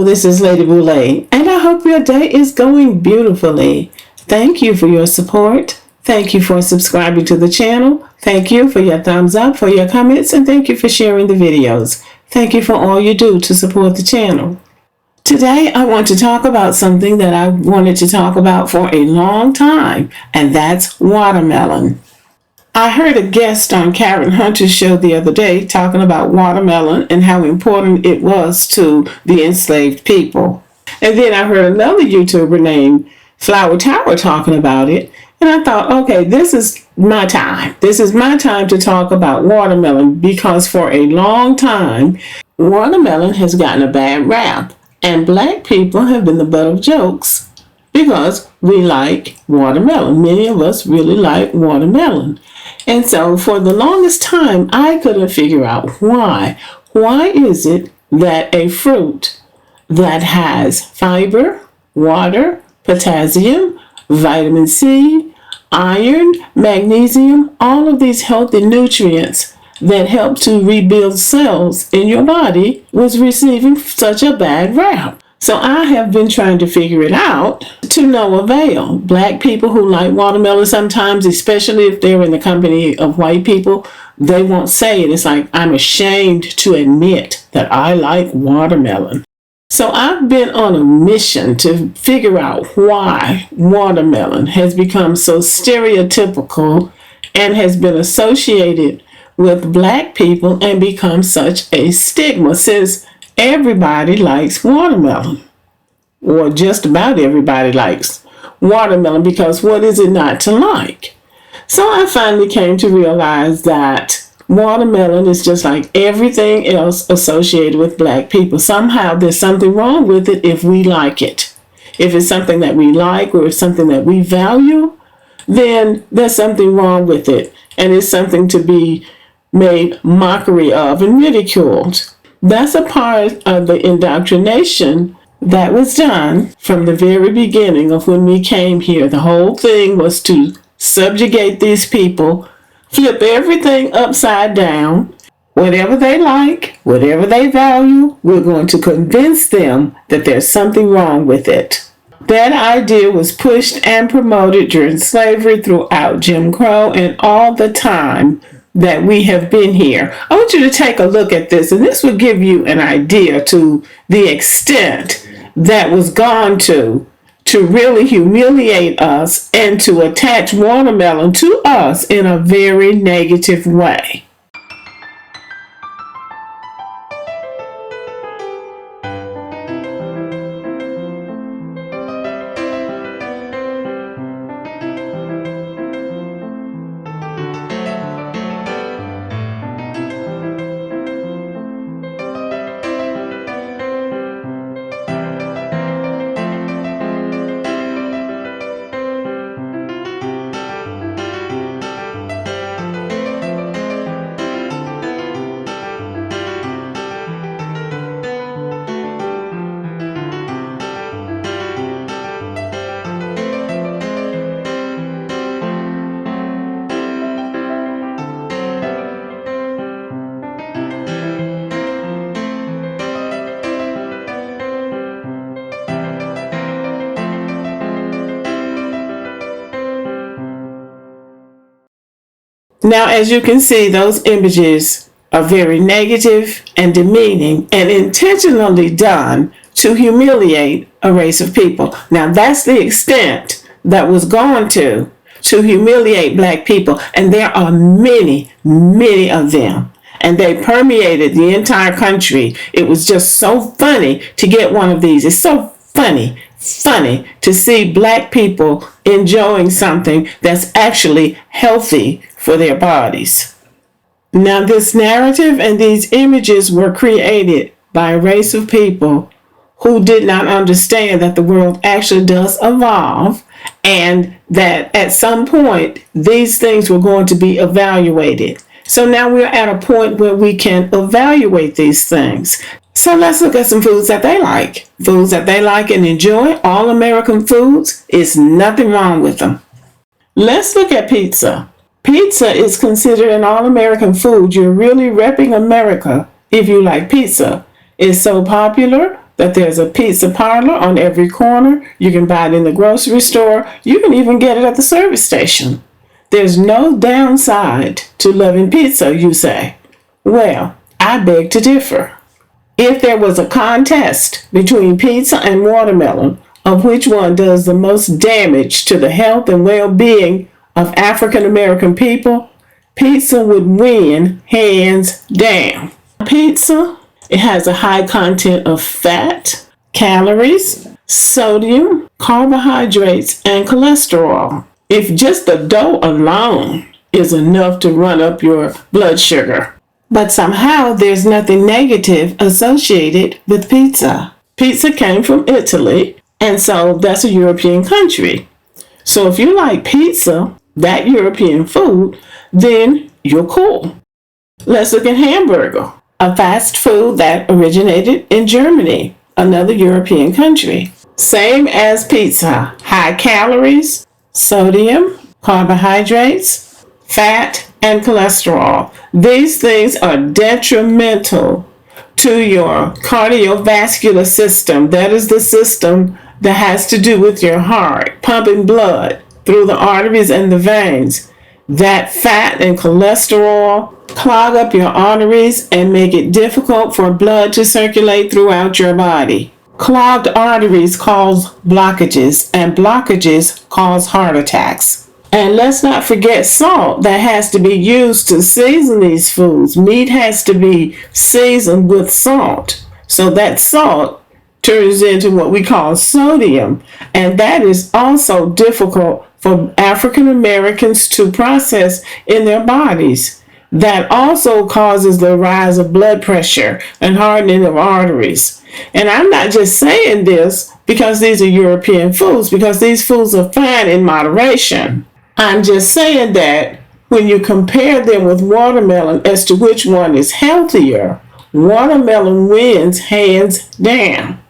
Hello, this is Lady Boule, and I hope your day is going beautifully. Thank you for your support. Thank you for subscribing to the channel. Thank you for your thumbs up, for your comments, and thank you for sharing the videos. Thank you for all you do to support the channel. Today, I want to talk about something that I wanted to talk about for a long time, and that's watermelon. I heard a guest on Karen Hunter's show the other day talking about watermelon and how important it was to the enslaved people. And then I heard another YouTuber named Flower Tower talking about it. And I thought, okay, this is my time. This is my time to talk about watermelon because for a long time, watermelon has gotten a bad rap. And black people have been the butt of jokes because we like watermelon. Many of us really like watermelon. And so for the longest time, I couldn't figure out why. Why is it that a fruit that has fiber, water, potassium, vitamin C, iron, magnesium, all of these healthy nutrients that help to rebuild cells in your body was receiving such a bad rap? So I have been trying to figure it out to no avail. Black people who like watermelon sometimes, especially if they're in the company of white people, they won't say it. It's like, I'm ashamed to admit that I like watermelon. So I've been on a mission to figure out why watermelon has become so stereotypical and has been associated with black people and become such a stigma, since everybody likes watermelon, or just about everybody likes watermelon, because what is it not to like? So I finally came to realize that watermelon is just like everything else associated with black people. Somehow there's something wrong with it if we like it. If it's something that we like or it's something that we value, then there's something wrong with it, and it's something to be made mockery of and ridiculed. That's a part of the indoctrination that was done from the very beginning of when we came here. The whole thing was to subjugate these people, flip everything upside down. Whatever they like, whatever they value, we're going to convince them that there's something wrong with it. That idea was pushed and promoted during slavery, throughout Jim Crow, and all the time that we have been here. I want you to take a look at this, and this will give you an idea to the extent that was gone to really humiliate us and to attach watermelon to us in a very negative way. Now, as you can see, those images are very negative and demeaning and intentionally done to humiliate a race of people. Now, that's the extent that was gone to humiliate black people. And there are many, many of them. And they permeated the entire country. It was just so funny to get one of these. It's so funny to see black people enjoying something that's actually healthy for their bodies. Now, this narrative and these images were created by a race of people who did not understand that the world actually does evolve, and that at some point these things were going to be evaluated. So now we're at a point where we can evaluate these things. So let's look at some foods that they like. Foods that they like and enjoy, all American foods, is nothing wrong with them. Let's look at pizza. Pizza is considered an all-American food. You're really repping America if you like pizza. It's so popular that there's a pizza parlor on every corner. You can buy it in the grocery store. You can even get it at the service station. There's no downside to loving pizza, you say. Well, I beg to differ. If there was a contest between pizza and watermelon of which one does the most damage to the health and well-being of African American people, pizza would win hands down. Pizza, it has a high content of fat, calories, sodium, carbohydrates, and cholesterol. If just the dough alone is enough to run up your blood sugar. But somehow there's nothing negative associated with pizza. Pizza came from Italy, and so that's a European country. So if you like pizza, that European food, then you're cool. Let's look at hamburger, a fast food that originated in Germany, another European country. Same as pizza, high calories, sodium, carbohydrates, fat, and cholesterol. These things are detrimental to your cardiovascular system. That is the system that has to do with your heart, pumping blood through the arteries and the veins. That fat and cholesterol clog up your arteries and make it difficult for blood to circulate throughout your body. Clogged arteries cause blockages, and blockages cause heart attacks. And let's not forget salt that has to be used to season these foods. Meat has to be seasoned with salt. So that salt turns into what we call sodium. And that is also difficult for African Americans to process in their bodies. That also causes the rise of blood pressure and hardening of arteries. And I'm not just saying this because these are European foods, because these foods are fine in moderation. I'm just saying that when you compare them with watermelon as to which one is healthier, watermelon wins hands down.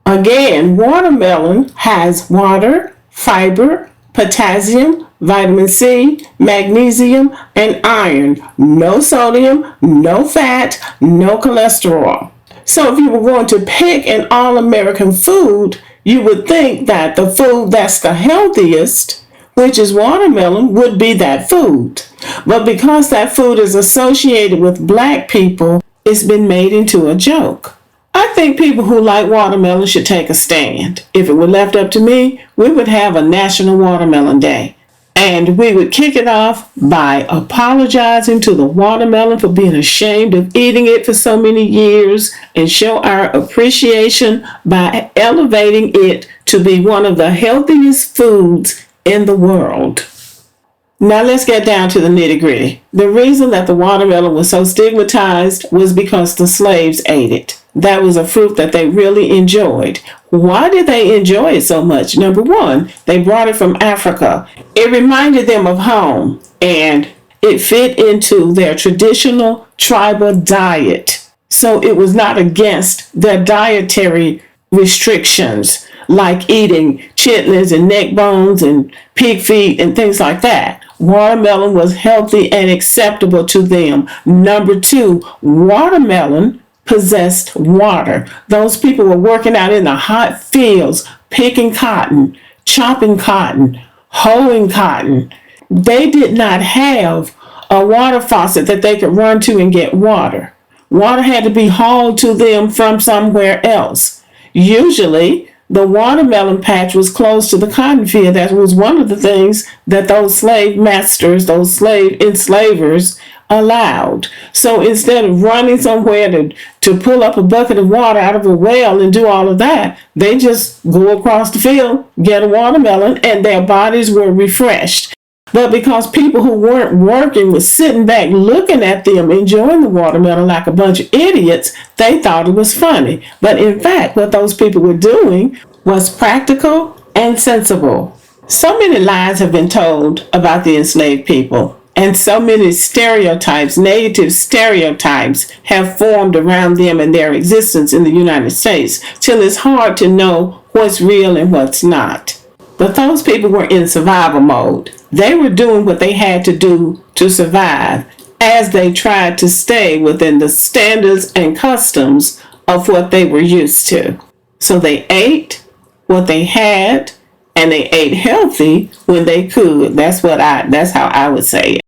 Again, watermelon has water, fiber, potassium, vitamin C, magnesium, and iron. No sodium, no fat, no cholesterol. So if you were going to pick an all-American food, you would think that the food that's the healthiest, which is watermelon, would be that food. But because that food is associated with black people, it's been made into a joke. I think people who like watermelon should take a stand. If it were left up to me, we would have a National Watermelon Day. And we would kick it off by apologizing to the watermelon for being ashamed of eating it for so many years and show our appreciation by elevating it to be one of the healthiest foods in the world. Now let's get down to the nitty-gritty. The reason that the watermelon was so stigmatized was because the slaves ate it. That was a fruit that they really enjoyed. Why did they enjoy it so much? Number one, they brought it from Africa. It reminded them of home, and it fit into their traditional tribal diet. So it was not against their dietary restrictions, like eating chitlins and neck bones and pig feet and things like that. Watermelon was healthy and acceptable to them. Number two, watermelon possessed water. Those people were working out in the hot fields, picking cotton, chopping cotton, hoeing cotton. They did not have a water faucet that they could run to and get water. Water had to be hauled to them from somewhere else. Usually, the watermelon patch was close to the cotton field. That was one of the things that those slave masters, those slave enslavers, allowed. So instead of running somewhere to pull up a bucket of water out of a well and do all of that, they just go across the field, get a watermelon, and their bodies were refreshed. But because people who weren't working were sitting back looking at them enjoying the watermelon like a bunch of idiots, they thought it was funny. But in fact, what those people were doing was practical and sensible. So many lies have been told about the enslaved people. And so many stereotypes, negative stereotypes, have formed around them and their existence in the United States, till it's hard to know what's real and what's not. But those people were in survival mode. They were doing what they had to do to survive as they tried to stay within the standards and customs of what they were used to. So they ate what they had, and they ate healthy when they could. That's how I would say it.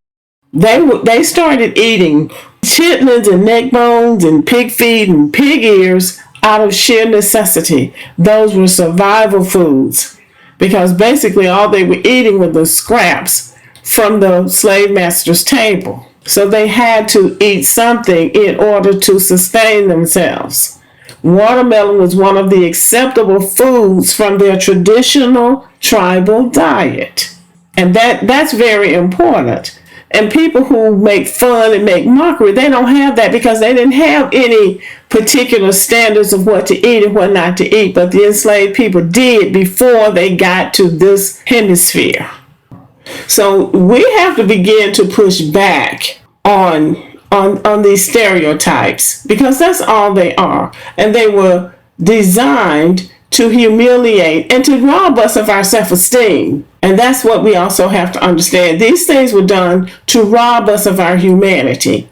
They started eating chitlins and neck bones and pig feet and pig ears out of sheer necessity. Those were survival foods because basically all they were eating were the scraps from the slave master's table. So they had to eat something in order to sustain themselves. Watermelon was one of the acceptable foods from their traditional tribal diet. And that's very important. And people who make fun and make mockery, they don't have that because they didn't have any particular standards of what to eat and what not to eat. But the enslaved people did before they got to this hemisphere. So we have to begin to push back on these stereotypes because that's all they are. And they were designed to humiliate and to rob us of our self-esteem. And that's what we also have to understand. These things were done to rob us of our humanity.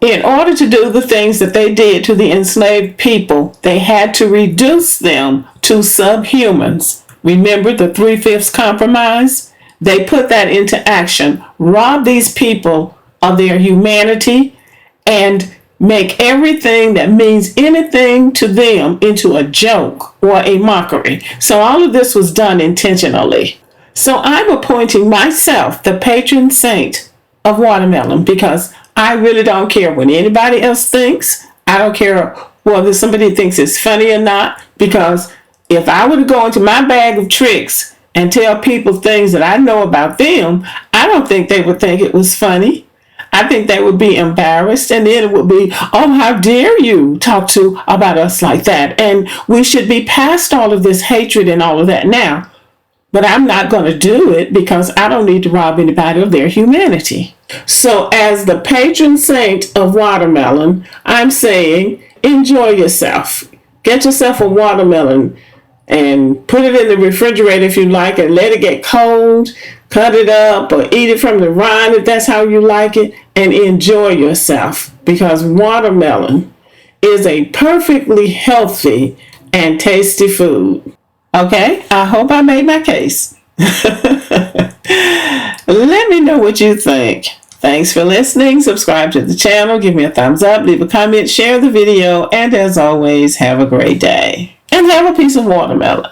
In order to do the things that they did to the enslaved people, they had to reduce them to subhumans. Remember the 3/5 compromise? They put that into action. Rob these people of their humanity and make everything that means anything to them into a joke or a mockery. So all of this was done intentionally. So I'm appointing myself the patron saint of watermelon because I really don't care what anybody else thinks. I don't care whether somebody thinks it's funny or not, because if I were to go into my bag of tricks and tell people things that I know about them, I don't think they would think it was funny. I think they would be embarrassed, and then it would be, oh, how dare you talk about us like that? And we should be past all of this hatred and all of that now. But I'm not going to do it because I don't need to rob anybody of their humanity. So as the patron saint of watermelon, I'm saying enjoy yourself. Get yourself a watermelon and put it in the refrigerator if you like and let it get cold. Cut it up or eat it from the rind if that's how you like it, and enjoy yourself because watermelon is a perfectly healthy and tasty food. Okay, I hope I made my case. Let me know what you think. Thanks for listening. Subscribe to the channel. Give me a thumbs up. Leave a comment. Share the video. And as always, have a great day. And have a piece of watermelon.